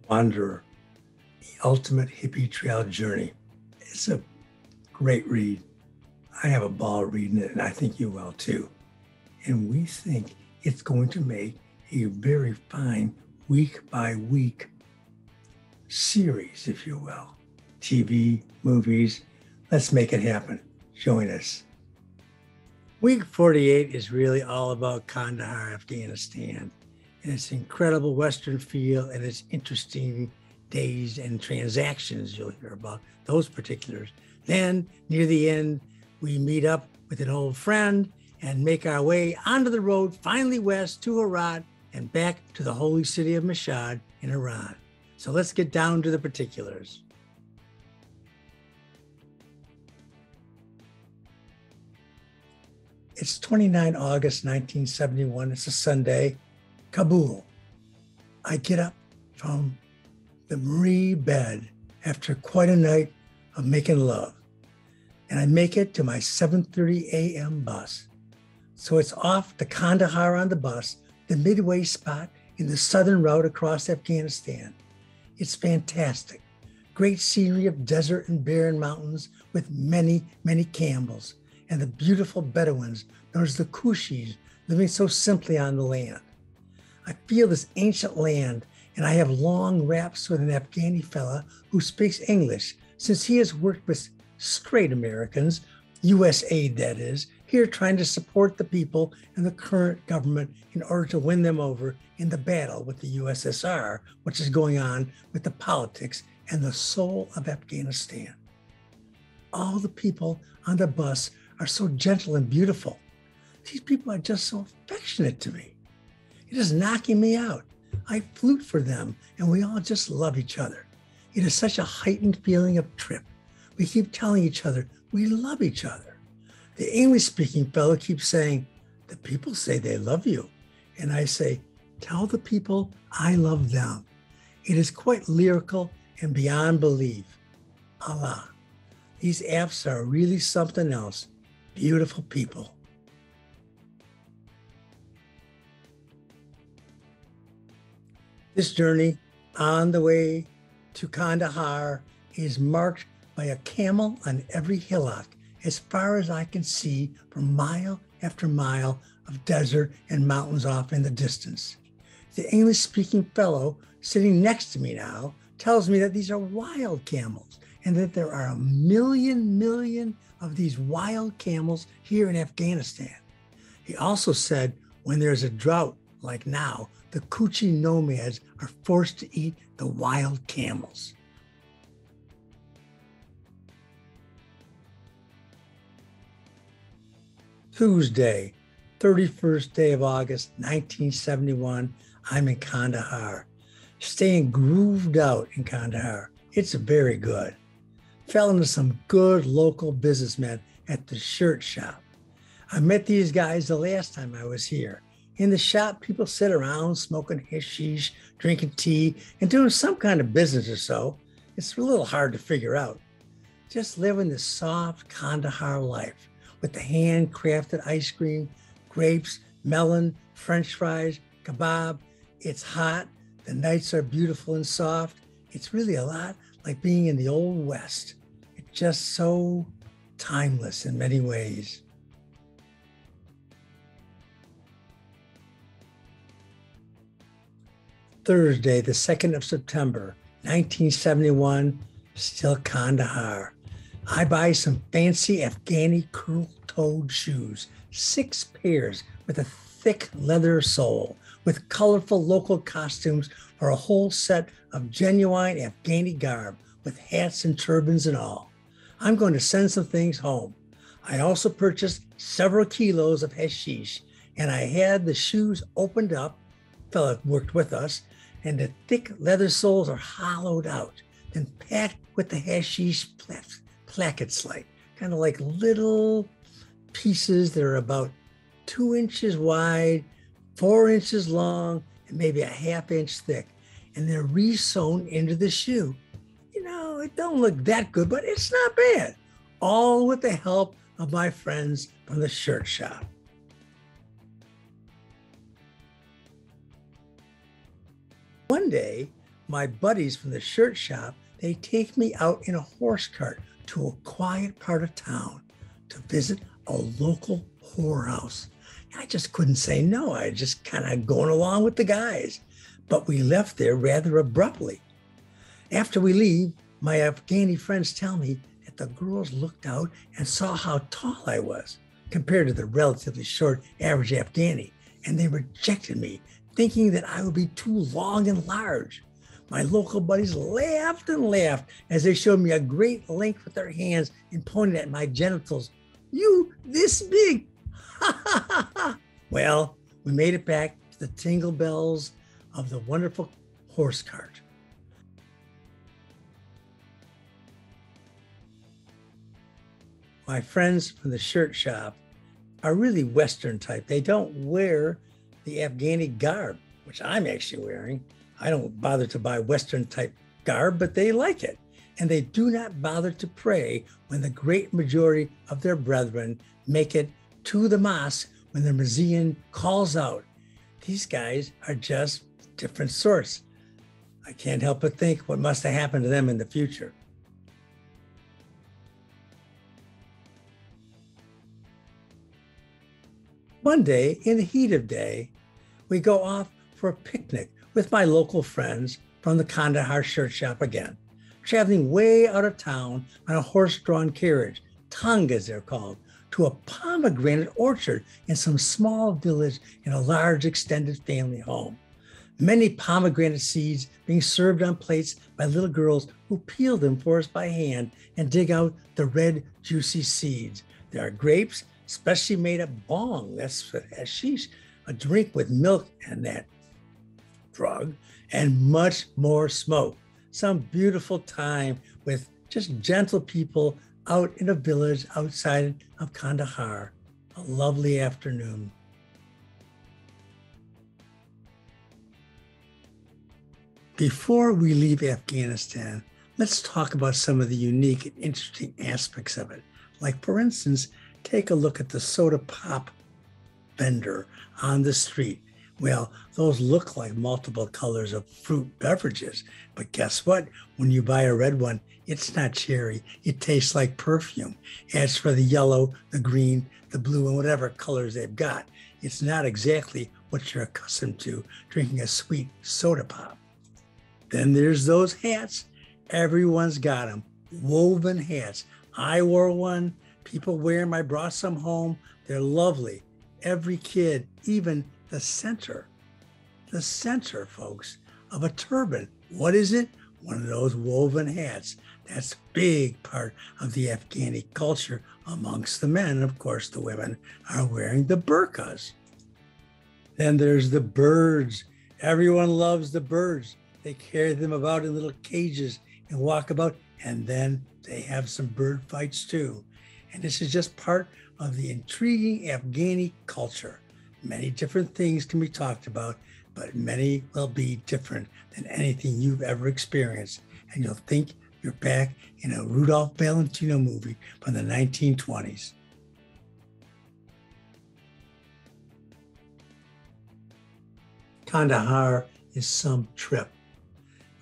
Wanderer, The Ultimate Hippie Trail Journey. It's a great read. I have a ball reading it, and I think you will too. And we think it's going to make a very fine week by week series, if you will. TV, movies, let's make it happen. Join us. Week 48 is really all about Kandahar, Afghanistan, and its incredible Western feel and its interesting days and transactions. You'll hear about those particulars. Then, near the end, we meet up with an old friend and make our way onto the road, finally west to Herat and back to the holy city of Mashhad in Iran. So let's get down to the particulars. It's 29 August 1971. It's a Sunday, Kabul. I get up from the Marie bed after quite a night of making love, and I make it to my 7:30 a.m. bus. So it's off to Kandahar on the bus, the midway spot in the southern route across Afghanistan. It's fantastic. Great scenery of desert and barren mountains with many, many camels, and the beautiful Bedouins, known as the Kushis, living so simply on the land. I feel this ancient land, and I have long raps with an Afghani fella who speaks English, since he has worked with straight Americans, US aid that is, here trying to support the people and the current government in order to win them over in the battle with the USSR, which is going on with the politics and the soul of Afghanistan. All the people on the bus are so gentle and beautiful. These people are just so affectionate to me. It is knocking me out. I flute for them, and we all just love each other. It is such a heightened feeling of trip. We keep telling each other we love each other. The English-speaking fellow keeps saying, "The people say they love you." And I say, "Tell the people I love them." It is quite lyrical and beyond belief. Allah. These apps are really something else. Beautiful people. This journey on the way to Kandahar is marked by a camel on every hillock, as far as I can see, from mile after mile of desert and mountains off in the distance. The English-speaking fellow sitting next to me now tells me that these are wild camels and that there are a million of these wild camels here in Afghanistan. He also said when there's a drought like now, the Kuchi nomads are forced to eat the wild camels. Tuesday, 31st day of August, 1971, I'm in Kandahar, staying grooved out in Kandahar. It's very good. Fell into some good local businessmen at the shirt shop. I met these guys the last time I was here. In the shop, people sit around smoking hashish, drinking tea, and doing some kind of business or so. It's a little hard to figure out. Just living the soft Kandahar life with the handcrafted ice cream, grapes, melon, French fries, kebab. It's hot. The nights are beautiful and soft. It's really a lot like being in the old West. It's just so timeless in many ways. Thursday, the 2nd of September, 1971, still Kandahar. I buy some fancy Afghani curl-toed shoes, 6 pairs with a thick leather sole, with colorful local costumes for a whole set of genuine Afghani garb, with hats and turbans and all. I'm going to send some things home. I also purchased several kilos of hashish, and I had the shoes opened up. Fella worked with us, and the thick leather soles are hollowed out, then packed with the hashish plackets, kind of like little pieces that are about 2 inches wide, 4 inches long, and maybe a ½ inch thick. And they're re-sewn into the shoe. You know, it don't look that good, but it's not bad. All with the help of my friends from the shirt shop. One day, My buddies from the shirt shop, they take me out in a horse cart to a quiet part of town to visit a local whorehouse. I just couldn't say no. I just kind of going along with the guys. But we left there rather abruptly. After we leave, my Afghani friends tell me that the girls looked out and saw how tall I was compared to the relatively short average Afghani, and they rejected me, thinking that I would be too long and large. My local buddies laughed and laughed as they showed me a great length with their hands and pointed at my genitals. You this big? Ha ha ha ha. Well, we made it back to the tingle bells of the wonderful horse cart. My friends from the shirt shop are really Western type. They don't wear the Afghani garb, which I'm actually wearing. I don't bother to buy Western type garb, but they like it. And they do not bother to pray when the great majority of their brethren make it to the mosque when the muezzin calls out. These guys are just different sorts. I can't help but think what must have happened to them in the future. One day, in the heat of day, we go off for a picnic with my local friends from the Kandahar shirt shop again, traveling way out of town on a horse-drawn carriage, tangas they're called, to a pomegranate orchard in some small village in a large extended family home. Many pomegranate seeds being served on plates by little girls who peel them for us by hand and dig out the red, juicy seeds. There are grapes, especially made of bong, that's hashish, a drink with milk and that drug, and much more smoke. Some beautiful time with just gentle people out in a village outside of Kandahar. A lovely afternoon. Before we leave Afghanistan, let's talk about some of the unique and interesting aspects of it. Like, for instance, take a look at the soda pop vendor on the street. Well, those look like multiple colors of fruit beverages, but guess what? When you buy a red one, it's not cherry. It tastes like perfume. As for the yellow, the green, the blue, and whatever colors they've got, it's not exactly what you're accustomed to drinking a sweet soda pop. Then there's those hats. Everyone's got them. Woven hats. I wore one. People wear them. I brought some home. They're lovely. Every kid, even the center, folks, of a turban. What is it? One of those woven hats. That's a big part of the Afghani culture amongst the men. And of course, the women are wearing the burqas. Then there's the birds. Everyone loves the birds. They carry them about in little cages and walk about, and then they have some bird fights too. And this is just part of the intriguing Afghani culture. Many different things can be talked about, but many will be different than anything you've ever experienced. And you'll think you're back in a Rudolph Valentino movie from the 1920s. Kandahar is some trip.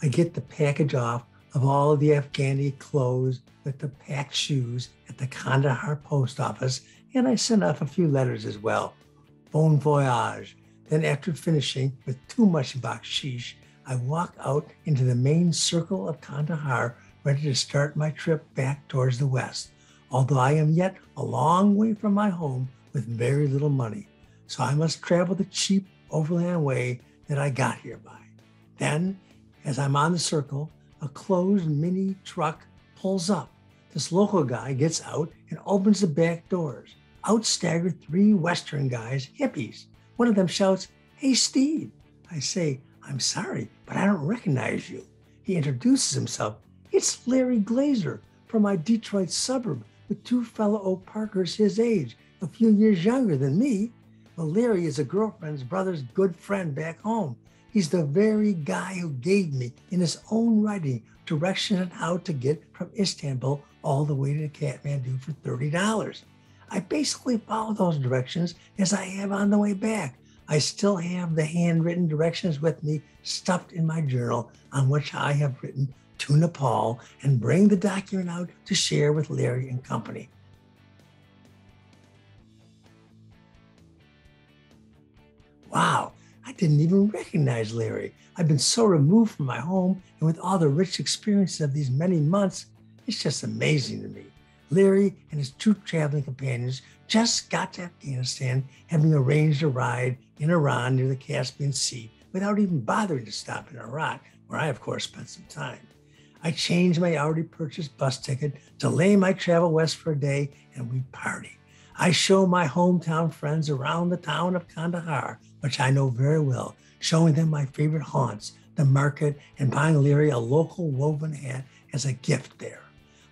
I get the package off of all of the Afghani clothes with the packed shoes at the Kandahar post office, and I send off a few letters as well. Bon voyage. Then after finishing with too much bakshish, I walk out into the main circle of Kandahar, ready to start my trip back towards the west, although I am yet a long way from my home with very little money. So I must travel the cheap overland way that I got here by. Then, as I'm on the circle, a closed mini truck pulls up. This local guy gets out and opens the back doors. Out stagger three Western guys, hippies. One of them shouts, "Hey, Steve." I say, "I'm sorry, but I don't recognize you." He introduces himself. "It's Larry Glazer from my Detroit suburb with two fellow Oak Parkers his age, a few years younger than me." Well, Larry is a girlfriend's brother's good friend back home. He's the very guy who gave me, in his own writing, directions on how to get from Istanbul all the way to Kathmandu for $30. I basically follow those directions as I have on the way back. I still have the handwritten directions with me stuffed in my journal on which I have written to Nepal and bring the document out to share with Larry and company. Wow, I didn't even recognize Larry. I've been so removed from my home, and with all the rich experiences of these many months, it's just amazing to me. Larry and his two traveling companions just got to Afghanistan, having arranged a ride in Iran near the Caspian Sea without even bothering to stop in Iraq, where I, of course, spent some time. I changed my already purchased bus ticket, delay my travel west for a day, and we party. I show my hometown friends around the town of Kandahar, which I know very well, showing them my favorite haunts, the market, and buying Larry a local woven hat as a gift there.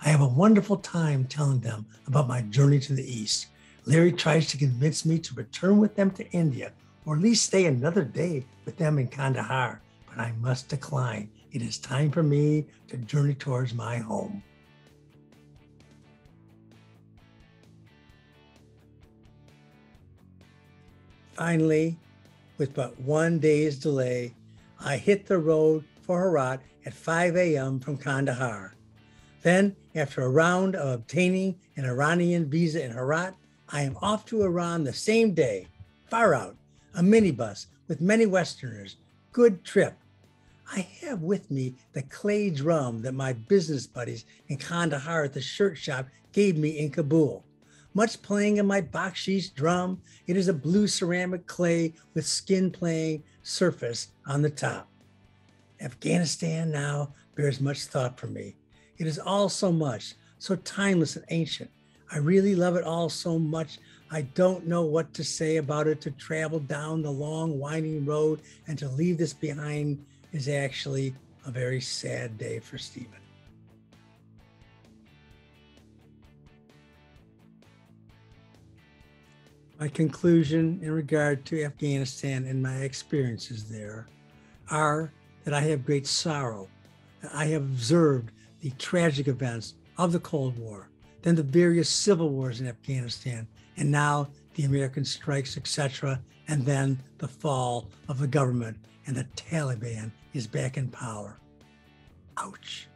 I have a wonderful time telling them about my journey to the East. Larry tries to convince me to return with them to India, or at least stay another day with them in Kandahar, but I must decline. It is time for me to journey towards my home. Finally, with but 1 day's delay, I hit the road for Herat at 5 a.m. from Kandahar. Then, after a round of obtaining an Iranian visa in Herat, I am off to Iran the same day. Far out, a minibus with many Westerners. Good trip. I have with me the clay drum that my business buddies in Kandahar at the shirt shop gave me in Kabul. Much playing in my bakshish drum, it is a blue ceramic clay with skin playing surface on the top. Afghanistan now bears much thought for me. It is all so much, so timeless and ancient. I really love it all so much. I don't know what to say about it. To travel down the long, winding road and to leave this behind is actually a very sad day for Stephen. My conclusion in regard to Afghanistan and my experiences there are that I have great sorrow. I have observed the tragic events of the Cold War, then the various civil wars in Afghanistan, and now the American strikes, etc., and then the fall of the government and the Taliban is back in power. Ouch.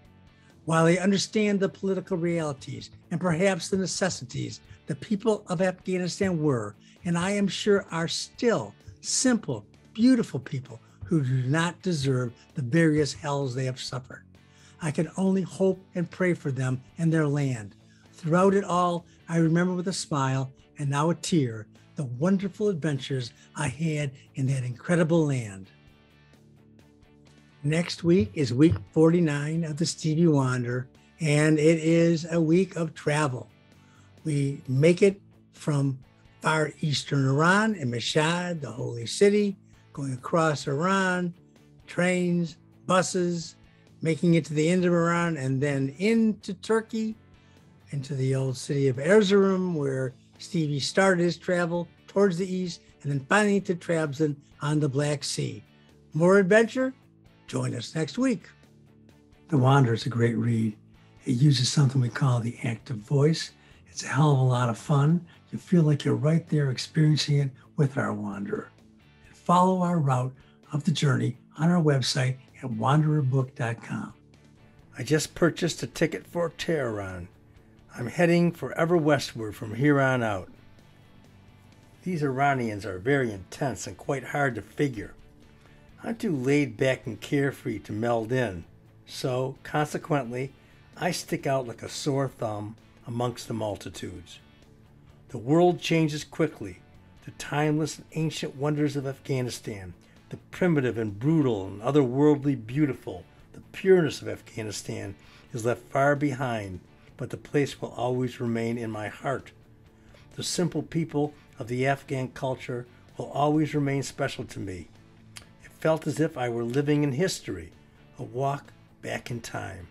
While I understand the political realities and perhaps the necessities, the people of Afghanistan were, and I am sure are still, simple, beautiful people who do not deserve the various hells they have suffered. I can only hope and pray for them and their land. Throughout it all, I remember with a smile and now a tear the wonderful adventures I had in that incredible land. Next week is week 49 of the Stevie Wander, and it is a week of travel. We make it from far eastern Iran and Mashhad, the holy city, going across Iran, trains, buses, making it to the end of Iran, and then into Turkey, into the old city of Erzurum, where Stevie started his travel towards the east, and then finally to Trabzon on the Black Sea. More adventure? Join us next week. The Wanderer is a great read. It uses something we call the active voice. It's a hell of a lot of fun. You feel like you're right there experiencing it with our Wanderer. And follow our route of the journey on our website at wandererbook.com. I just purchased a ticket for Tehran. I'm heading forever westward from here on out. These Iranians are very intense and quite hard to figure. I'm too laid back and carefree to meld in, so consequently, I stick out like a sore thumb amongst the multitudes. The world changes quickly. The timeless and ancient wonders of Afghanistan, the primitive and brutal and otherworldly beautiful, the pureness of Afghanistan is left far behind, but the place will always remain in my heart. The simple people of the Afghan culture will always remain special to me. It felt as if I were living in history, a walk back in time.